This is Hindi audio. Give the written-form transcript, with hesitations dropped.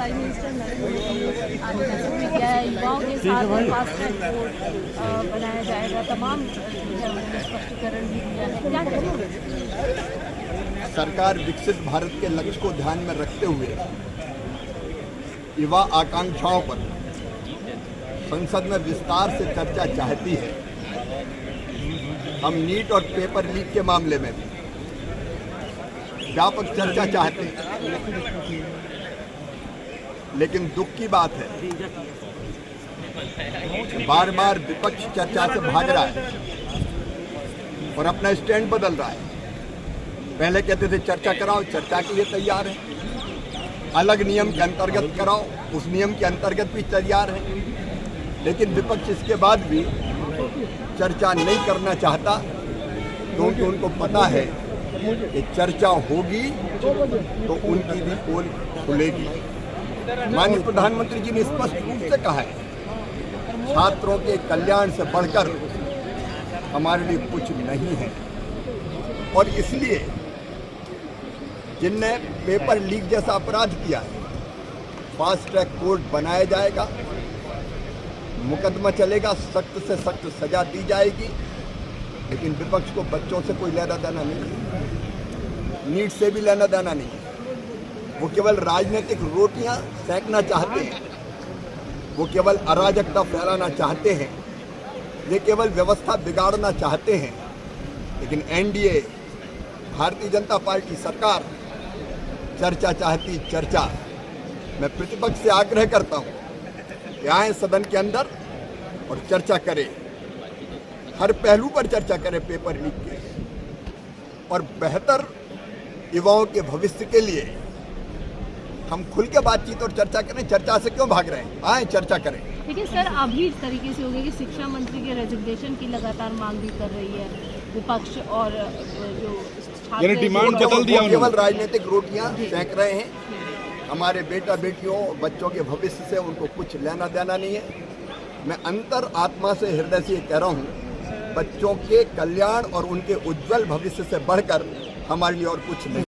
प्राइम मिनिस्टर नरेंद्र मोदी आज मैसेज भी किया है, युवाओं के साथ फास्ट ट्रैक कोर्ट बनाया जाएगा, तमाम स्पष्टीकरण भी दिया है, क्या कहेंगे? सरकार विकसित भारत के लक्ष्य को ध्यान में रखते हुए युवा आकांक्षाओं पर संसद में विस्तार से चर्चा चाहती है। हम नीट और पेपर लीक के मामले में भी व्यापक चर्चा चाहते हैं, लेकिन दुख की बात है बार बार विपक्ष चर्चा से भाग रहा है और अपना स्टैंड बदल रहा है। पहले कहते थे चर्चा कराओ, चर्चा के लिए तैयार है, अलग नियम के अंतर्गत कराओ, उस नियम के अंतर्गत भी तैयार है, लेकिन विपक्ष इसके बाद भी चर्चा नहीं करना चाहता, क्योंकि उनको पता है कि चर्चा होगी तो उनकी भी पोल खुलेगी। माननीय प्रधानमंत्री जी ने स्पष्ट रूप से कहा है, छात्रों के कल्याण से बढ़कर हमारे लिए कुछ नहीं है, और इसलिए जिनने पेपर लीक जैसा अपराध किया है, फास्ट ट्रैक कोर्ट बनाया जाएगा, मुकदमा चलेगा, सख्त से सख्त सजा दी जाएगी, लेकिन विपक्ष को बच्चों से कोई लेना देना नहीं है, नीट से भी लेना देना नहीं है। वो केवल राजनीतिक रोटियां सेंकना चाहते हैं, वो केवल अराजकता फैलाना चाहते हैं, ये केवल व्यवस्था बिगाड़ना चाहते हैं। लेकिन एनडीए भारतीय जनता पार्टी सरकार चर्चा चाहती, चर्चा। मैं प्रतिपक्ष से आग्रह करता हूं कि आए सदन के अंदर और चर्चा करें, हर पहलू पर चर्चा करें पेपर लीक के, और बेहतर युवाओं के भविष्य के लिए हम खुल के बातचीत और चर्चा करें। चर्चा से क्यों भाग रहे हैं, आए चर्चा करें। देखिए सर, अभी इस तरीके से हो गया कि शिक्षा मंत्री के रेजिग्नेशन की लगातार मांग भी कर रही है विपक्ष, और जो डिमांड बदल दिया, केवल राजनीतिक रोटियां सेंक रहे हैं। हमारे बेटा बेटियों बच्चों के भविष्य से उनको कुछ लेना देना नहीं है। मैं अंतर आत्मा से हृदय से कह रहा हूं, बच्चों के कल्याण और उनके उज्जवल भविष्य से बढ़कर हमारे लिए और कुछ नहीं।